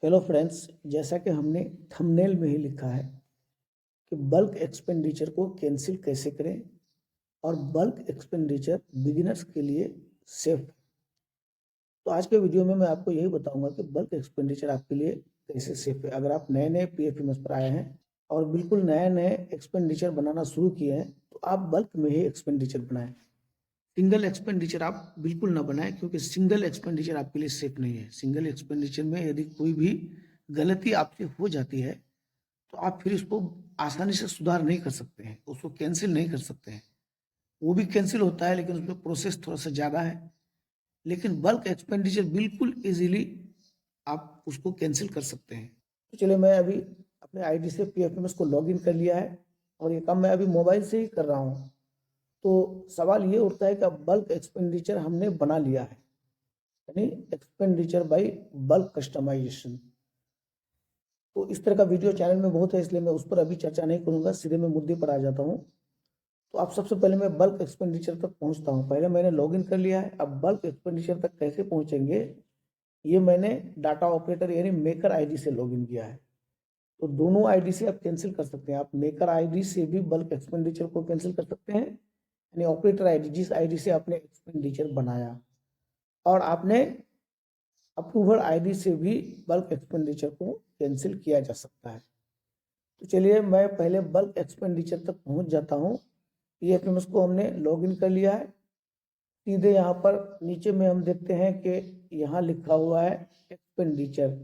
Hello friends, जैसा कि हमने थंबनेल में ही लिखा है कि बल्क एक्सपेंडिचर को कैंसिल कैसे करें और बल्क एक्सपेंडिचर बिगिनर्स के लिए सेफ है। तो आज के वीडियो में मैं आपको यही बताऊंगा कि बल्क एक्सपेंडिचर आपके लिए कैसे सेफ है। अगर आप नए नए पीएफएमएस पर आए हैं और बिल्कुल नए नए एक्सपेंडिचर बनाना शुरू किए हैं तो आप बल्क में ही एक्सपेंडिचर बनाएं। सिंगल एक्सपेंडिचर आप बिल्कुल ना बनाएं, क्योंकि सिंगल एक्सपेंडिचर आपके लिए सेफ नहीं है। सिंगल एक्सपेंडिचर में यदि कोई भी गलती आपसे हो जाती है तो आप फिर इसको आसानी से सुधार नहीं कर सकते हैं, उसको कैंसिल नहीं कर सकते हैं। वो भी कैंसिल होता है लेकिन उसमें प्रोसेस थोड़ा सा ज़्यादा है। लेकिन बल्क एक्सपेंडिचर बिल्कुल इजीली आप उसको कैंसिल कर सकते हैं। तो चलिए, मैं अभी अपने आईडी से पीएफएमएस को लॉगिन कर लिया है और ये काम मैं अभी मोबाइल से ही कर रहा हूँ। तो सवाल ये उठता है कि अब बल्क एक्सपेंडिचर हमने बना लिया है, यानी एक्सपेंडिचर बाय बल्क कस्टमाइजेशन। तो इस तरह का वीडियो चैनल में बहुत है, इसलिए मैं उस पर अभी चर्चा नहीं करूंगा, सीधे मैं मुद्दे पर आ जाता हूँ। तो आप सबसे पहले मैं बल्क एक्सपेंडिचर तक पहुंचता हूँ। पहले मैंने लॉगिन कर लिया है, अब बल्क एक्सपेंडिचर तक कैसे पहुंचेंगे ये मैंने डाटा ऑपरेटर यानी मेकर आईडी से लॉगिन किया है। तो दोनों आईडी से आप कैंसिल कर सकते हैं। आप मेकर आईडी से भी बल्क एक्सपेंडिचर को कैंसिल कर सकते हैं, यानी ऑपरेटर आईडी जिस आईडी से आपने एक्सपेंडिचर बनाया, और आपने अप्रूवल आईडी से भी बल्क एक्सपेंडिचर को कैंसिल किया जा सकता है। तो चलिए, मैं पहले बल्क एक्सपेंडिचर तक पहुंच जाता हूं। पीएफएमएस को हमने लॉगिन कर लिया है। सीधे यहाँ पर नीचे में हम देखते हैं कि यहाँ लिखा हुआ है एक्सपेंडिचर।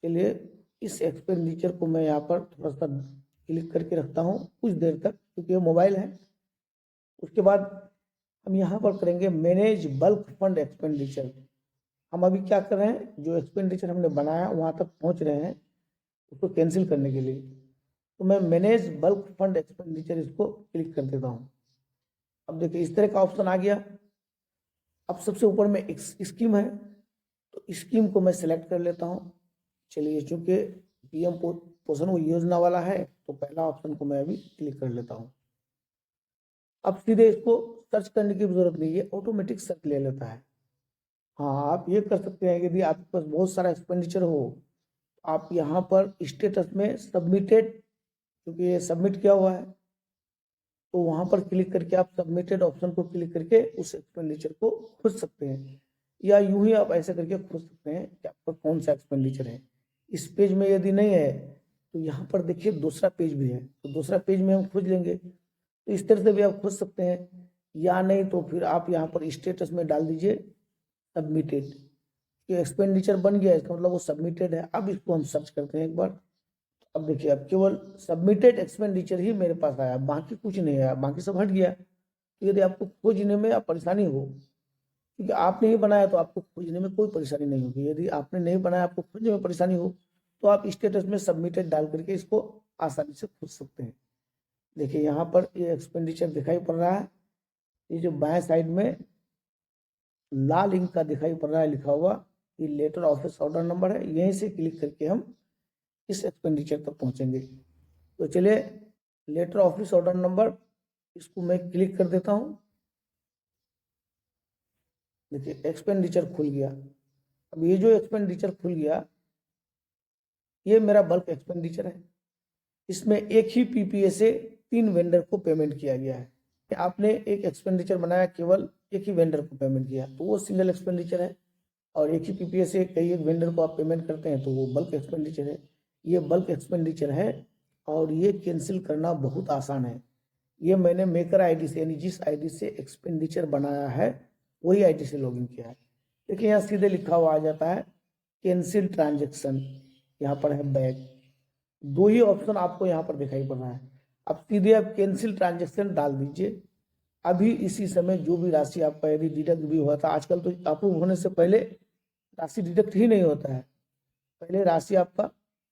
चलिए, इस एक्सपेंडिचर को मैं यहाँ पर थोड़ा सा क्लिक करके रखता हूँ कुछ देर तक, क्योंकि ये मोबाइल है। उसके बाद हम यहाँ पर करेंगे मैनेज बल्क फंड एक्सपेंडिचर। हम अभी क्या कर रहे हैं, जो एक्सपेंडिचर हमने बनाया वहाँ तक पहुँच रहे हैं उसको कैंसिल करने के लिए। तो मैं मैनेज बल्क फंड एक्सपेंडिचर इसको क्लिक कर देता हूँ। अब देखिए, इस तरह का ऑप्शन आ गया। अब सबसे ऊपर में एक स्कीम है, तो स्कीम को मैं सेलेक्ट कर लेता हूँ। चलिए, चूंकि पीएम पोषण योजना वाला है तो पहला ऑप्शन को मैं अभी क्लिक कर लेता हूँ। अब सीधे इसको सर्च करने की जरूरत नहीं है, ऑटोमेटिक सर्च ले लेता है। हाँ, आप ये कर सकते हैं, यदि आपके पास बहुत सारा एक्सपेंडिचर हो, आप यहाँ पर स्टेटस में सबमिटेड, क्योंकि ये सबमिट किया हुआ है, तो वहां पर क्लिक करके आप सबमिटेड ऑप्शन को क्लिक करके उस एक्सपेंडिचर को खोज सकते हैं, या यूं ही आप ऐसे करके खोज सकते हैं कि आपका कौन सा एक्सपेंडिचर है। इस पेज में यदि नहीं है तो यहाँ पर देखिए दूसरा पेज भी है, तो दूसरा पेज में हम खोज लेंगे। तो इस तरह से भी आप खोज सकते हैं, या नहीं तो फिर आप यहाँ पर स्टेटस में डाल दीजिए सबमिटेड। ये एक्सपेंडिचर बन गया, इसका मतलब वो सबमिटेड है। अब इसको हम सर्च करते हैं एक बार। अब देखिए, अब केवल सबमिटेड एक्सपेंडिचर ही मेरे पास आया, बाकी कुछ नहीं आया, बाकी सब हट गया। तो यदि आपको खोजने में आप परेशानी हो, क्योंकि आपने ही बनाया तो आपको खोजने में कोई परेशानी नहीं होगी। यदि आपने नहीं बनाया, आपको खोजने में परेशानी हो, तो आप स्टेटस में सबमिटेड डाल करके इसको आसानी से खोज सकते हैं। देखिए, यहाँ पर ये एक्सपेंडिचर दिखाई पड़ रहा है। ये जो बाएं साइड में लाल इंक का दिखाई पड़ रहा है लिखा हुआ, ये लेटर ऑफिस ऑर्डर नंबर है। यहीं से क्लिक करके हम इस एक्सपेंडिचर तक पहुंचेंगे। तो चलिए, लेटर ऑफिस ऑर्डर नंबर, इसको मैं क्लिक कर देता हूं। देखिए, एक्सपेंडिचर खुल गया। अब ये जो एक्सपेंडिचर खुल गया, ये मेरा बल्क एक्सपेंडिचर है। इसमें एक ही पीपीए से 3 वेंडर को पेमेंट किया गया है। आपने एक एक्सपेंडिचर बनाया, केवल एक ही वेंडर को पेमेंट किया, तो वो सिंगल एक्सपेंडिचर है। और एक ही पीपीए से कई एक वेंडर को आप पेमेंट करते हैं तो वो बल्क एक्सपेंडिचर है। ये बल्क एक्सपेंडिचर है और ये कैंसिल करना बहुत आसान है। ये मैंने मेकर आईडी से, यानी जिस आईडी से एक्सपेंडिचर बनाया है वही आईडी से लॉगिन किया है। देखिए, यहाँ सीधे लिखा हुआ आ जाता है कैंसिल ट्रांजेक्शन, यहाँ पर है बैक। दो ही ऑप्शन आपको यहाँ पर दिखाई पड़ रहा है। अब सीधे आप कैंसिल ट्रांजेक्शन डाल दीजिए। अभी इसी समय जो भी राशि आपका यदि डिडक्ट भी हुआ था, आजकल तो अप्रूव होने से पहले राशि डिडक्ट ही नहीं होता है। पहले राशि आपका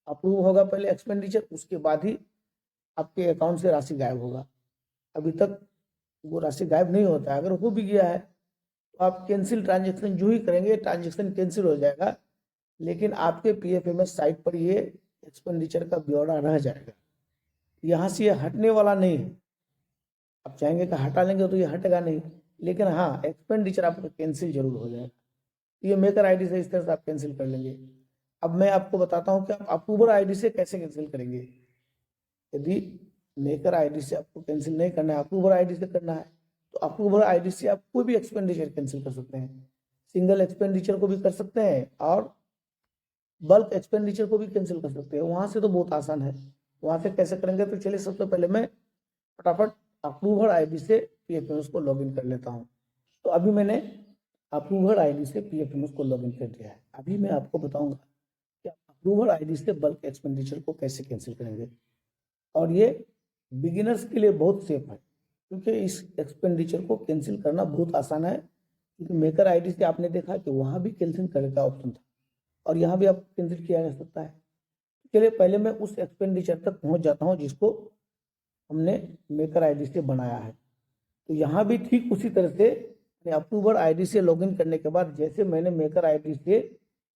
अप्रूव होगा, पहले एक्सपेंडिचर, उसके बाद ही आपके अकाउंट से राशि गायब होगा। अभी तक वो राशि गायब नहीं होता है। अगर हो भी गया है तो आप कैंसिल ट्रांजेक्शन जो ही करेंगे, ट्रांजेक्शन कैंसिल हो जाएगा, लेकिन आपके पीएफएमएस साइट पर ये एक्सपेंडिचर का ब्यौरा रह जाएगा। यहाँ से ये हटने वाला नहीं है। आप चाहेंगे कि हटा लेंगे तो ये हटेगा नहीं, लेकिन हाँ, एक्सपेंडिचर आपका कैंसिल जरूर हो जाएगा। ये मेकर आईडी से इस तरह से आप कैंसिल कर लेंगे। अब मैं आपको बताता हूँ कि आप अप्रूवर आईडी से कैसे कैंसिल करेंगे। यदि मेकर आईडी से आपको कैंसिल नहीं करना है, अप्रूवर आईडी से करना है, तो अप्रूवर आईडी से आप कोई भी एक्सपेंडिचर कैंसिल कर सकते हैं। सिंगल एक्सपेंडिचर को भी कर सकते हैं और बल्क एक्सपेंडिचर को भी कैंसिल कर सकते हैं। वहां से तो बहुत आसान है, वहां से कैसे करेंगे, तो चलिए सबसे पहले मैं फटाफट अप्रूवर आईडी से पीएफएमएस को लॉगिन कर लेता हूं। तो अभी मैंने अप्रूवर आईडी से पीएफएमएस को लॉगिन कर दिया है। अभी मैं आपको बताऊंगा कि अप्रूवर आईडी से बल्क एक्सपेंडिचर को कैसे कैंसिल करेंगे, और ये बिगिनर्स के लिए बहुत सेफ है, क्योंकि इस एक्सपेंडिचर को कैंसिल करना बहुत आसान है। क्योंकि मेकर आईडी से आपने देखा कि वहां भी कैंसिल करने का ऑप्शन था और यहाँ भी आपको कैंसिल किया जा सकता है। चलिए पहले मैं उस एक्सपेंडिचर तक पहुंच जाता हूँ जिसको हमने मेकर आईडी से बनाया है। तो यहाँ भी ठीक उसी तरह से अप्रूवर आईडी से लॉगिन करने के बाद जैसे मैंने मेकर आईडी से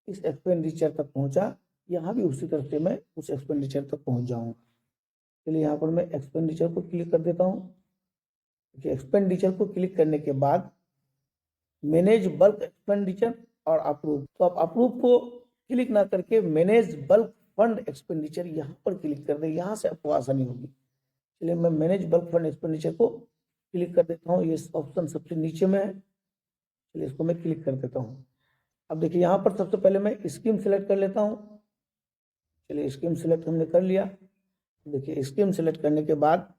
इस एक्सपेंडिचर तक पहुंचा, यहाँ भी उसी तरह से मैं उस एक्सपेंडिचर तक पहुंच जाऊंगा। चलिए यहाँ पर मैं एक्सपेंडिचर को क्लिक कर देता हूँ। एक्सपेंडिचर को क्लिक करने के बाद मैनेज बल्क एक्सपेंडिचर और अप्रूव, तो आप अप्रूव को क्लिक ना करके मैनेज बल्क फंड एक्सपेंडिचर यहाँ पर क्लिक कर दें, यहाँ से आपको आसानी होगी। चलिए मैं मैनेज बल्क फंड एक्सपेंडिचर को क्लिक कर देता हूँ, ये ऑप्शन सबसे नीचे में है। चलिए इसको मैं क्लिक कर देता हूँ। अब देखिए यहाँ पर सबसे पहले मैं स्कीम सेलेक्ट कर लेता हूँ। चलिए स्कीम सेलेक्ट हमने कर लिया। देखिए स्कीम सेलेक्ट करने के बाद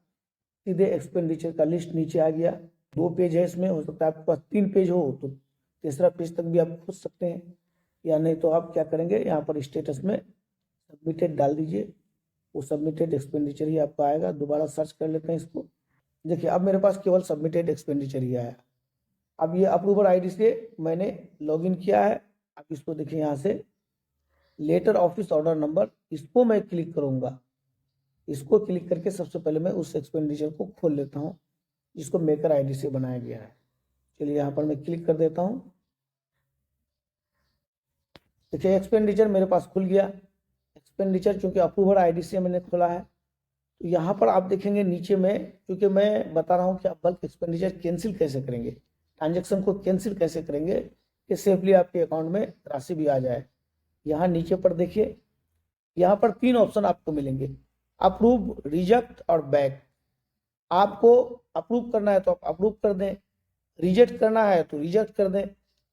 सीधे एक्सपेंडिचर का लिस्ट नीचे आ गया। 2 पेज है इसमें, हो सकता है आपके पास 3 पेज हो तो तीसरा पेज तक भी आप खोज सकते हैं, या नहीं तो आप क्या करेंगे, यहाँ पर स्टेटस में सबमिटेड डाल दीजिए, वो सबमिटेड एक्सपेंडिचर ही आपका आएगा। दोबारा सर्च कर लेते हैं इसको। देखिए अब मेरे पास केवल सबमिटेड एक्सपेंडिचर ही आया। अब ये अप्रूवर आईडी से मैंने लॉगिन किया है। अब इसको देखिए यहाँ से लेटर ऑफिस ऑर्डर नंबर, इसको मैं क्लिक करूंगा। इसको क्लिक करके सबसे पहले मैं उस एक्सपेंडिचर को खोल लेता हूँ जिसको मेकर आईडी से बनाया गया है। चलिए यहाँ पर मैं क्लिक कर देता हूँ। देखिए एक्सपेंडिचर मेरे पास खुल गया। एक्सपेंडिचर चूंकि अप्रूवर आईडी से मैंने खोला है, तो यहाँ पर आप देखेंगे नीचे में, क्योंकि मैं बता रहा हूँ कि आप बल्क एक्सपेंडिचर कैंसिल कैसे करेंगे, ट्रांजेक्शन को कैंसिल कैसे करेंगे कि सेफली आपके अकाउंट में राशि भी आ जाए। यहाँ नीचे पर देखिए, यहाँ पर 3 ऑप्शन आपको मिलेंगे, अप्रूव, रिजेक्ट और बैक। आपको अप्रूव करना है तो आप अप्रूव कर दें, रिजेक्ट करना है तो रिजेक्ट कर दें।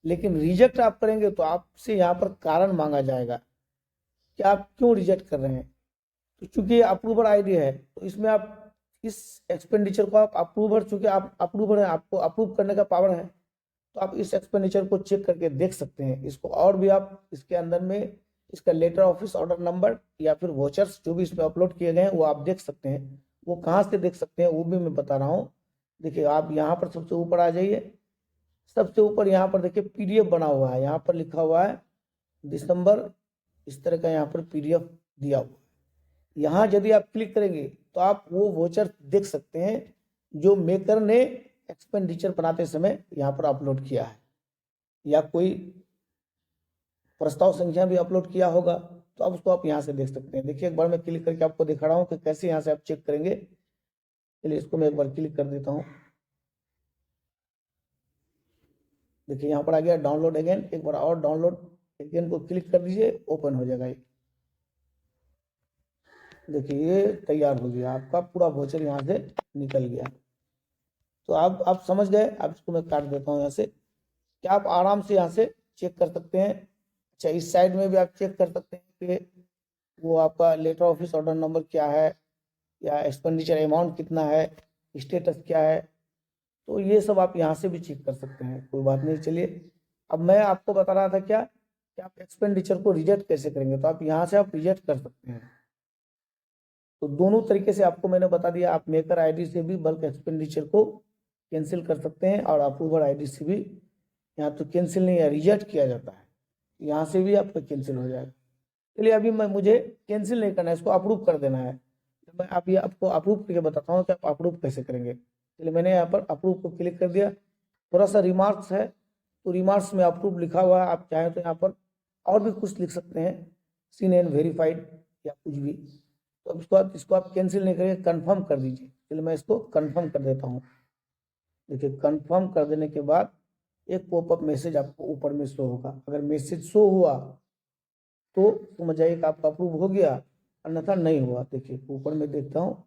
लेकिन रिजेक्ट आप करेंगे तो आपसे यहाँ पर कारण मांगा जाएगा कि आप क्यों रिजेक्ट कर रहे हैं। तो चूंकि ये अप्रूवर आईडी है तो इसमें आप इस एक्सपेंडिचर को आप अप्रूवर, चूंकि आप अप्रूवर है, आपको अप्रूव करने का पावर है, तो आप इस एक्सपेंडिचर को चेक करके देख सकते हैं इसको। और भी आप इसके अंदर में इसका लेटर ऑफिस ऑर्डर नंबर या फिर वोचर्स जो भी इसमें अपलोड किए गए हैं वो आप देख सकते हैं। वो कहाँ से देख सकते हैं वो भी मैं बता रहा हूँ। देखिए आप यहाँ पर सबसे ऊपर आ जाइए। सबसे ऊपर यहाँ पर देखिए पीडीएफ बना हुआ है, यहाँ पर लिखा हुआ है दिसंबर, इस तरह का यहाँ पर पीडीएफ दिया हुआ है। यहाँ यदि आप क्लिक करेंगे तो आप वो वोचर देख सकते हैं जो मेकर ने एक्सपेंडिचर बनाते समय यहाँ पर अपलोड किया है, या कोई प्रस्ताव संख्या भी अपलोड किया होगा, तो अब उसको आप यहाँ से देख सकते हैं। देखिए एक बार मैं क्लिक करके आपको दिखा रहा हूँ कि कैसे यहाँ से आप चेक करेंगे। चलिए इसको मैं एक बार क्लिक कर देता हूँ। देखिए यहाँ पर आ गया डाउनलोड अगेन, एक बार और डाउनलोड अगेन को क्लिक कर दीजिए, ओपन हो जाएगा। देखिए ये तैयार हो गया, आपका पूरा वोचर यहाँ से निकल गया। तो आप समझ गए। अब इसको मैं काट देता हूँ यहाँ से, क्या आप आराम से यहाँ से चेक कर सकते हैं। अच्छा इस साइड में भी आप चेक कर सकते हैं कि वो आपका लेटर ऑफिस ऑर्डर नंबर क्या है, या एक्सपेंडिचर अमाउंट कितना है, स्टेटस क्या है। तो ये सब आप यहाँ से भी चेक कर सकते हैं, कोई बात नहीं। चलिए अब मैं आपको बता रहा था क्या कि आप एक्सपेंडिचर को रिजेक्ट कैसे करेंगे, तो आप यहाँ से आप रिजेक्ट कर सकते हैं। तो दोनों तरीके से आपको मैंने बता दिया। आप मेकर आईडी से भी बल्क एक्सपेंडिचर को कैंसिल कर सकते हैं, और अप्रूवर आईडी से भी, यहाँ तो कैंसिल नहीं है, रिजेक्ट किया जाता है, यहाँ से भी आपका कैंसिल हो जाएगा। चलिए अभी मुझे कैंसिल नहीं करना है, इसको अप्रूव कर देना है। तो मैं अभी आपको अप्रूव करके बताता हूँ कि आप अप्रूव कैसे करेंगे। चलिए मैंने यहाँ पर अप्रूव को क्लिक कर दिया। थोड़ा सा रिमार्क्स है, तो रिमार्क्स में अप्रूव लिखा हुआ है, आप चाहें तो यहाँ पर और भी कुछ लिख सकते हैं, सीन एंड वेरीफाइड या कुछ भी। तो इसको आप कैंसिल नहीं करेंगे, कंफर्म कर दीजिए। चलिए मैं इसको कंफर्म कर देता हूँ। देखिए कंफर्म कर देने के बाद एक पॉपअप मैसेज आपको ऊपर में शो होगा। अगर मैसेज शो हुआ तो समझ जाइए कि आपका अप्रूव हो गया, अन्यथा नहीं हुआ। देखिए ऊपर में देखता हूँ,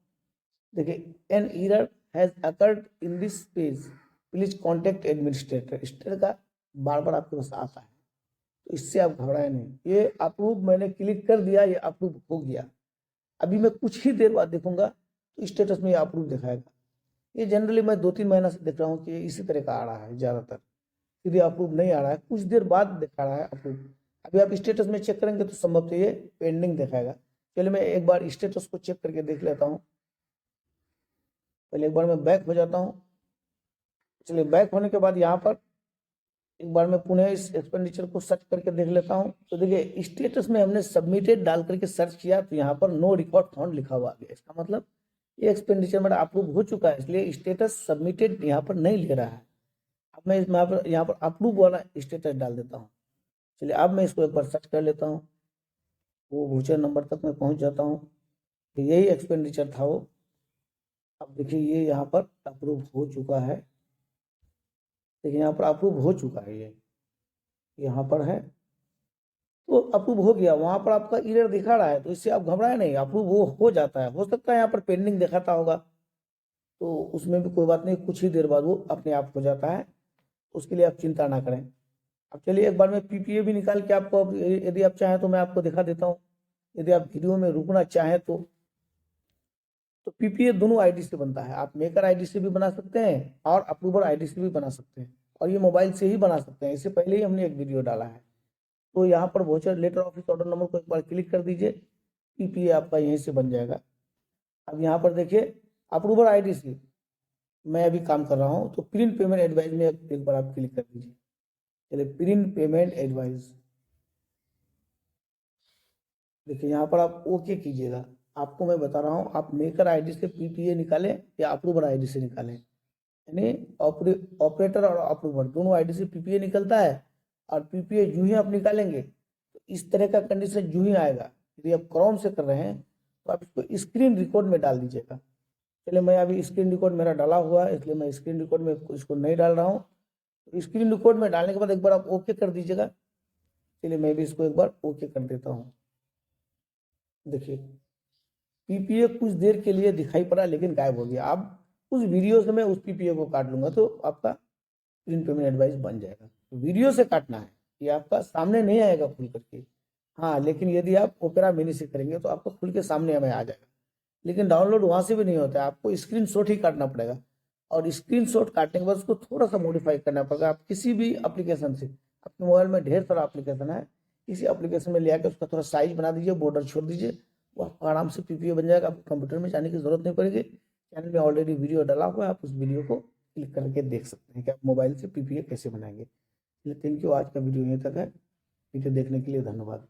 देखिए an error has occurred in this page, please contact administrator. इस तरह का बार बार आपके पास आता है, तो इससे आप घबराए नहीं। ये अप्रूव मैंने क्लिक कर दिया, ये अप्रूव हो गया। अभी मैं कुछ ही देर बाद देखूंगा तो स्टेटस में ये अप्रूव दिखाएगा। ये जनरली मैं 2-3 महीना से देख रहा हूँ कि इसी तरह का आ रहा है ज़्यादातर। सीधे अप्रूव नहीं आ रहा है, कुछ देर बाद दिखा रहा है अप्रूव। अभी आप स्टेटस में चेक करेंगे तो संभवतः ये पेंडिंग दिखाएगा। चलिए मैं एक बार स्टेटस को चेक करके देख लेता हूँ। पहले एक बार मैं बैक हो जाता हूँ। चलिए बैक होने के बाद यहाँ पर एक बार मैं पुनः इस एक्सपेंडिचर को सर्च करके देख लेता हूँ। तो देखिए स्टेटस में हमने सबमिटेड डाल करके सर्च किया तो यहाँ पर नो रिकॉर्ड फाउंड लिखा हुआ आ गया। इसका मतलब ये एक्सपेंडिचर मेरा अप्रूव हो चुका है, इसलिए स्टेटस सबमिटेड यहाँ पर नहीं ले रहा है। अब मैं यहाँ पर अप्रूव वाला स्टेटस डाल देता हूँ। चलिए अब मैं इसको एक बार सर्च कर लेता हूँ, वो वोचर नंबर तक मैं पहुँच जाता हूँ। तो यही एक्सपेंडिचर था वो। अब देखिए ये यहाँ पर अप्रूव हो चुका है। देखिए यहाँ पर अप्रूव हो चुका है, ये यहाँ पर है तो अप्रूव हो गया। वहां पर आपका एरर दिखा रहा है तो इससे आप घबराए नहीं, अप्रूव वो हो जाता है। हो सकता है यहाँ पर पेंडिंग दिखाता होगा, तो उसमें भी कोई बात नहीं, कुछ ही देर बाद वो अपने आप हो जाता है, उसके लिए आप चिंता ना करें। अब चलिए एक बार मैं पीपीए भी निकाल के आपको, यदि आप चाहें तो मैं आपको दिखा देता हूँ। यदि आप वीडियो में रुकना चाहें तो पीपीए दोनों आईडी से बनता है। आप मेकर आईडी से भी बना सकते हैं और अप्रूवर आईडी से भी बना सकते हैं, और ये मोबाइल से ही बना सकते हैं। इससे पहले ही हमने एक वीडियो डाला है। तो यहाँ पर voucher letter office order number को एक बार क्लिक कर दीजिए, पीपीए आपका यहीं से बन जाएगा। अब यहाँ पर देखिए अप्रूवर आईडी से मैं अभी काम कर रहा हूँ, तो प्रिंट पेमेंट एडवाइस में एक बार आप क्लिक कर दीजिए। चलिए प्रिंट पेमेंट एडवाइस, देखिए यहाँ पर आप ओके कीजिएगा। आपको मैं बता रहा हूँ, आप मेकर आईडी से पीपीए निकालें या अप्रूवर आईडी से निकालें, यानी ऑपरेटर और अप्रूवर दोनों आईडी से पीपीए निकलता है। और पीपीए जूं ही आप निकालेंगे तो इस तरह का कंडीशन जूं ही आएगा। यदि आप क्रोम से कर रहे हैं तो आप इसको स्क्रीन रिकॉर्ड में डाल दीजिएगा। चलिए मैं अभी स्क्रीन रिकॉर्ड मेरा डाला हुआ है, इसलिए मैं स्क्रीन रिकॉर्ड में इसको नहीं डाल रहा हूँ। तो स्क्रीन रिकॉर्ड में डालने के बाद एक बार आप ओके कर दीजिएगा। चलिए मैं भी इसको एक बार ओके कर देता हूँ। देखिए पीपीए कुछ देर के लिए दिखाई पड़ा लेकिन गायब हो गया। अब उस वीडियो से मैं उस पीपीए को काट लूंगा तो आपका प्रिंट पेमेंट एडवाइस बन जाएगा। वीडियो से काटना है, ये आपका सामने नहीं आएगा खुल करके। हाँ लेकिन यदि आप ओपेरा मिनी से करेंगे तो आपको खुल के सामने हमें आ जाएगा, लेकिन डाउनलोड वहां से भी नहीं होता है, आपको स्क्रीनशॉट ही काटना पड़ेगा। और स्क्रीनशॉट काटने के बाद उसको थोड़ा सा मॉडिफाई करना पड़ेगा। आप किसी भी एप्लीकेशन से, आपके मोबाइल में ढेर सारा एप्लीकेशन है, किसी एप्लीकेशन में ले आकर उसका थोड़ा साइज बना दीजिए, बॉर्डर छोड़ दीजिए, वो आपको आराम से पीपीए बन जाएगा। आपको कंप्यूटर में जाने की जरूरत नहीं पड़ेगी। चैनल में ऑलरेडी वीडियो डाला हुआ है, आप उस वीडियो को क्लिक करके देख सकते हैं कि आप मोबाइल से पीपीए कैसे बनाएंगे। थैंक यू, आज का वीडियो यहीं तक है। वीडियो देखने के लिए धन्यवाद।